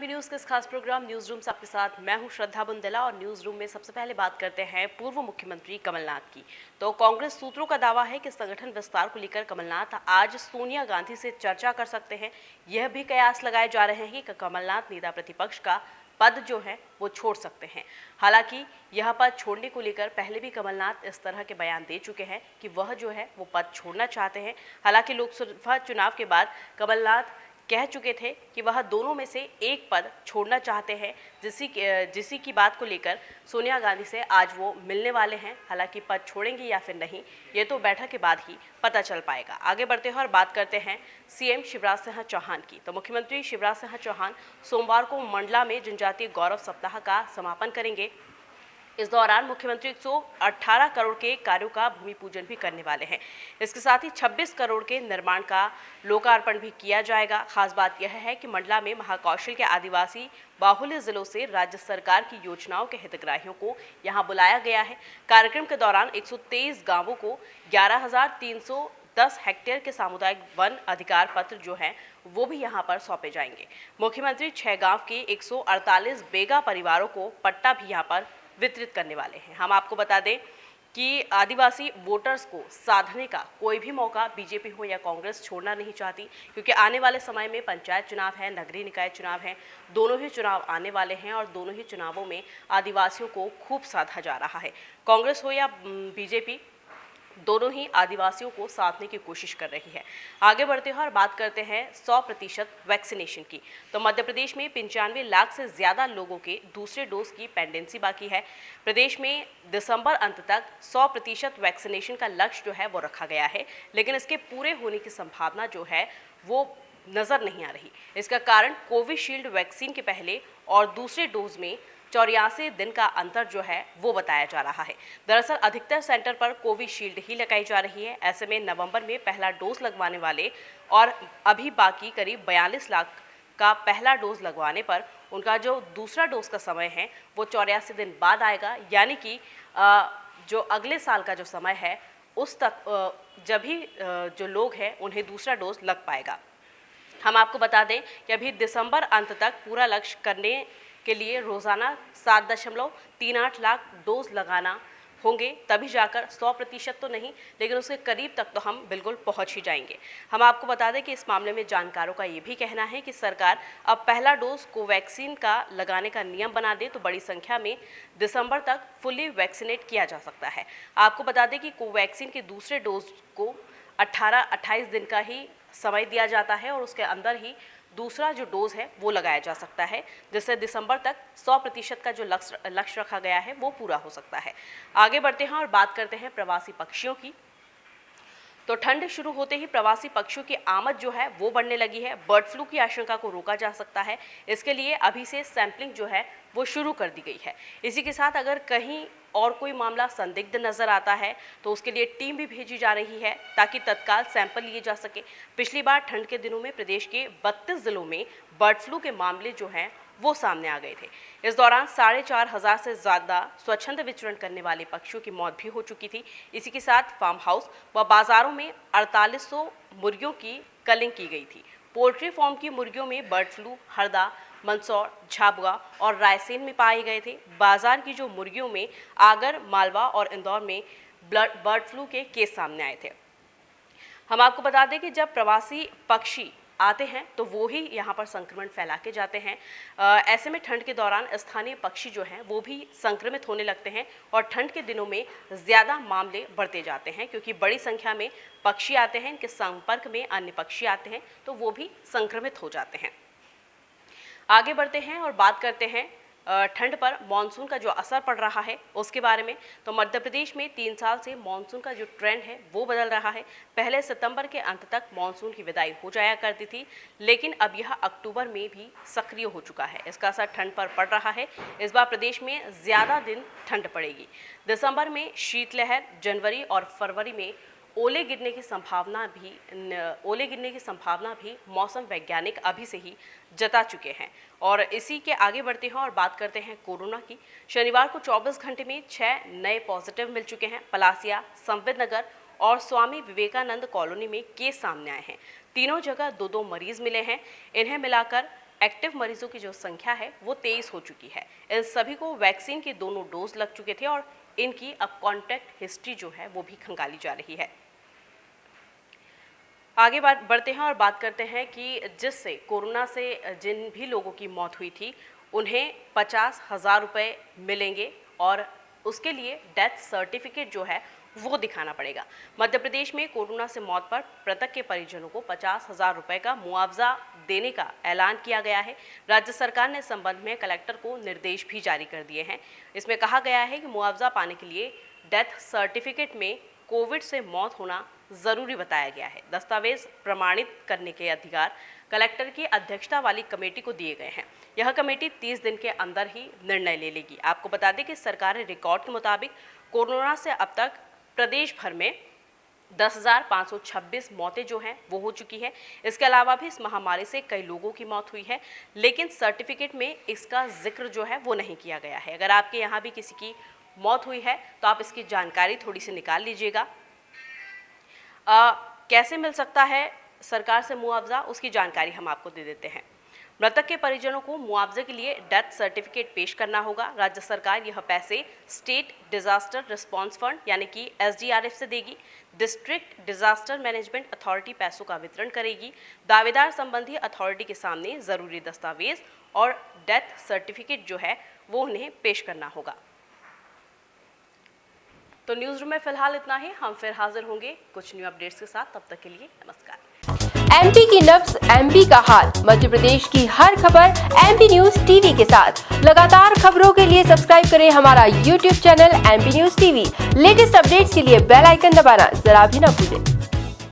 B news के इस खास प्रोग्राम न्यूज रूम से आपके साथ मैं हूं श्रद्धा बुंदेला। और न्यूज रूम में सबसे पहले बात करते हैं पूर्व मुख्यमंत्री कमलनाथ की। तो कांग्रेस सूत्रों का दावा है कि संगठन विस्तार को लेकर कमलनाथ आज सोनिया गांधी से चर्चा कर सकते हैं। यह भी कयास लगाए जा रहे हैं कि कमलनाथ नेता प्रतिपक्ष का पद जो है वो छोड़ सकते हैं। हालांकि यह पद छोड़ने को लेकर पहले भी कमलनाथ इस तरह के बयान दे चुके हैं कि वह जो है वो पद छोड़ना चाहते हैं। हालांकि लोकसभा चुनाव के बाद कमलनाथ कह चुके थे कि वह दोनों में से एक पद छोड़ना चाहते हैं, जिसी की बात को लेकर सोनिया गांधी से आज वो मिलने वाले हैं। हालांकि पद छोड़ेंगे या फिर नहीं, ये तो बैठक के बाद ही पता चल पाएगा। आगे बढ़ते हैं और बात करते हैं सीएम शिवराज सिंह चौहान की। तो मुख्यमंत्री शिवराज सिंह चौहान सोमवार को मंडला में जनजातीय गौरव सप्ताह का समापन करेंगे। इस दौरान मुख्यमंत्री 118 करोड़ के कार्यों का भूमि पूजन भी करने वाले हैं। इसके साथ ही 26 करोड़ के निर्माण का लोकार्पण भी किया जाएगा। खास बात यह है कि मंडला में महाकौशल के आदिवासी बाहुल्य जिलों से राज्य सरकार की योजनाओं के हितग्राहियों को यहां बुलाया गया है। कार्यक्रम के दौरान 123 गांवों को 11,310 हेक्टेयर के सामुदायिक वन अधिकार पत्र जो हैं वो भी यहां पर सौंपे जाएंगे। मुख्यमंत्री 6 गांव के 148 बेगा परिवारों को पट्टा भी यहां पर वितरित करने वाले हैं। हम आपको बता दें कि आदिवासी वोटर्स को साधने का कोई भी मौका बीजेपी हो या कांग्रेस छोड़ना नहीं चाहती, क्योंकि आने वाले समय में पंचायत चुनाव है, नगरीय निकाय चुनाव है, दोनों ही चुनाव आने वाले हैं और दोनों ही चुनावों में आदिवासियों को खूब साधा जा रहा है। कांग्रेस हो या बीजेपी, दोनों ही आदिवासियों को साधने की कोशिश कर रही है। आगे बढ़ते हैं और बात करते हैं 100% वैक्सीनेशन की। तो मध्य प्रदेश में 95 लाख से ज़्यादा लोगों के दूसरे डोज की पेंडेंसी बाकी है। प्रदेश में दिसंबर अंत तक 100% वैक्सीनेशन का लक्ष्य जो है वो रखा गया है, लेकिन इसके पूरे होने की संभावना जो है वो नज़र नहीं आ रही। इसका कारण कोविशील्ड वैक्सीन के पहले और दूसरे डोज में 84 दिन का अंतर जो है वो बताया जा रहा है। दरअसल अधिकतर सेंटर पर कोविशील्ड ही लगाई जा रही है। ऐसे में नवंबर में पहला डोज लगवाने वाले और अभी बाकी करीब 42 लाख का पहला डोज लगवाने पर उनका जो दूसरा डोज का समय है वो 84 दिन बाद आएगा, यानी कि जो अगले साल का जो समय है उस तक जब ही जो लोग हैं उन्हें दूसरा डोज लग पाएगा। हम आपको बता दें कि अभी दिसंबर अंत तक पूरा लक्ष्य करने के लिए रोजाना 7.38 लाख डोज लगाना होंगे, तभी जाकर 100% तो नहीं, लेकिन उसके करीब तक तो हम बिल्कुल पहुंच ही जाएंगे। हम आपको बता दें कि इस मामले में जानकारों का ये भी कहना है कि सरकार अब पहला डोज कोवैक्सीन का लगाने का नियम बना दे तो बड़ी संख्या में दिसंबर तक फुली वैक्सीनेट किया जा सकता है। आपको बता दें कि कोवैक्सीन के दूसरे डोज को 18-28 दिन का ही समय दिया जाता है और उसके अंदर ही दूसरा जो डोज है वो लगाया जा सकता है, जिससे दिसंबर तक 100% का जो लक्ष्य रखा गया है वो पूरा हो सकता है। आगे बढ़ते हैं और बात करते हैं प्रवासी पक्षियों की। तो ठंड शुरू होते ही प्रवासी पक्षियों की आमद जो है वो बढ़ने लगी है। बर्ड फ्लू की आशंका को रोका जा सकता है। इसके लिए अभी से सैंपलिंग जो है वो शुरू कर दी गई है। इसी के साथ अगर कहीं और कोई मामला संदिग्ध नजर आता है तो उसके लिए टीम भी भेजी जा रही है ताकि तत्काल सैंपल लिए जा सके। पिछली बार ठंड के दिनों में प्रदेश के 32 जिलों में बर्ड फ्लू के मामले जो हैं वो सामने आ गए थे। इस दौरान 4,500 से ज़्यादा स्वच्छंद विचरण करने वाले पक्षियों की मौत भी हो चुकी थी। इसी के साथ फार्म हाउस व बाजारों में 4800 मुर्गियों की कलिंग की गई थी। पोल्ट्री फार्म की मुर्गियों में बर्ड फ्लू हरदा, मंदसौर, झाबुआ और रायसेन में पाए गए थे। बाजार की जो मुर्गियों में आगर, मालवा और इंदौर में बर्ड फ्लू के केस सामने आए थे। हम आपको बता दें कि जब प्रवासी पक्षी आते हैं तो वो ही यहाँ पर संक्रमण फैला के जाते हैं। ऐसे में ठंड के दौरान स्थानीय पक्षी जो हैं वो भी संक्रमित होने लगते हैं और ठंड के दिनों में ज़्यादा मामले बढ़ते जाते हैं, क्योंकि बड़ी संख्या में पक्षी आते हैं, इनके संपर्क में अन्य पक्षी आते हैं तो वो भी संक्रमित हो जाते हैं। आगे बढ़ते हैं और बात करते हैं ठंड पर मानसून का जो असर पड़ रहा है उसके बारे में। तो मध्य प्रदेश में 3 साल से मानसून का जो ट्रेंड है वो बदल रहा है। पहले सितंबर के अंत तक मानसून की विदाई हो जाया करती थी, लेकिन अब यह अक्टूबर में भी सक्रिय हो चुका है। इसका असर ठंड पर पड़ रहा है। इस बार प्रदेश में ज़्यादा दिन ठंड पड़ेगी। दिसंबर में शीतलहर, जनवरी और फरवरी में ओले गिरने की संभावना भी मौसम वैज्ञानिक अभी से ही जता चुके हैं। और इसी के आगे बढ़ते हैं और बात करते हैं कोरोना की। शनिवार को 24 घंटे में 6 नए पॉजिटिव मिल चुके हैं। पलासिया, संविद नगर और स्वामी विवेकानंद कॉलोनी में केस सामने आए हैं। तीनों जगह 2-2 मरीज मिले हैं। इन्हें मिलाकर एक्टिव मरीजों की जो संख्या है वो 23 हो चुकी है। इन सभी को वैक्सीन के दोनों डोज लग चुके थे और इनकी अब कॉन्टैक्ट हिस्ट्री जो है वो भी खंगाली जा रही है। आगे बढ़ते हैं और बात करते हैं कि जिससे कोरोना से जिन भी लोगों की मौत हुई थी उन्हें 50,000 रुपये मिलेंगे और उसके लिए डेथ सर्टिफिकेट जो है वो दिखाना पड़ेगा। मध्य प्रदेश में कोरोना से मौत पर मृतक के परिजनों को 50,000 रुपये का मुआवजा देने का ऐलान किया गया है। राज्य सरकार ने इस संबंध में कलेक्टर को निर्देश भी जारी कर दिए हैं। इसमें कहा गया है कि मुआवजा पाने के लिए डेथ सर्टिफिकेट में कोविड से मौत होना जरूरी बताया गया है। दस्तावेज प्रमाणित करने के अधिकार कलेक्टर की अध्यक्षता वाली कमेटी को दिए गए हैं। यह कमेटी 30 दिन के अंदर ही निर्णय ले लेगी। आपको बता दें कि सरकारी रिकॉर्ड के मुताबिक कोरोना से अब तक प्रदेश भर में 10,526 मौतें जो हैं वो हो चुकी है। इसके अलावा भी इस महामारी से कई लोगों की मौत हुई है, लेकिन सर्टिफिकेट में इसका जिक्र जो है वो नहीं किया गया है। अगर आपके यहाँ भी किसी की मौत हुई है तो आप इसकी जानकारी थोड़ी सी निकाल लीजिएगा। कैसे मिल सकता है सरकार से मुआवजा, उसकी जानकारी हम आपको दे देते हैं। मृतक के परिजनों को मुआवजे के लिए डेथ सर्टिफिकेट पेश करना होगा। राज्य सरकार यह पैसे स्टेट डिजास्टर रिस्पांस फंड यानी कि SDRF से देगी। डिस्ट्रिक्ट डिजास्टर मैनेजमेंट अथॉरिटी पैसों का वितरण करेगी। दावेदार संबंधी अथॉरिटी के सामने जरूरी दस्तावेज और डेथ सर्टिफिकेट जो है वो उन्हें पेश करना होगा। तो न्यूज़ रूम में फिलहाल इतना ही। हम फिर हाजिर होंगे कुछ न्यू अपडेट्स के साथ। तब तक के लिए नमस्कार। MP की नब्ज MP का हाल, मध्य प्रदेश की हर खबर MP न्यूज TV के साथ। लगातार खबरों के लिए सब्सक्राइब करें हमारा YouTube channel MP news TV। Latest updates के लिए बेल आइकन दबाना जरा भी न भूलें।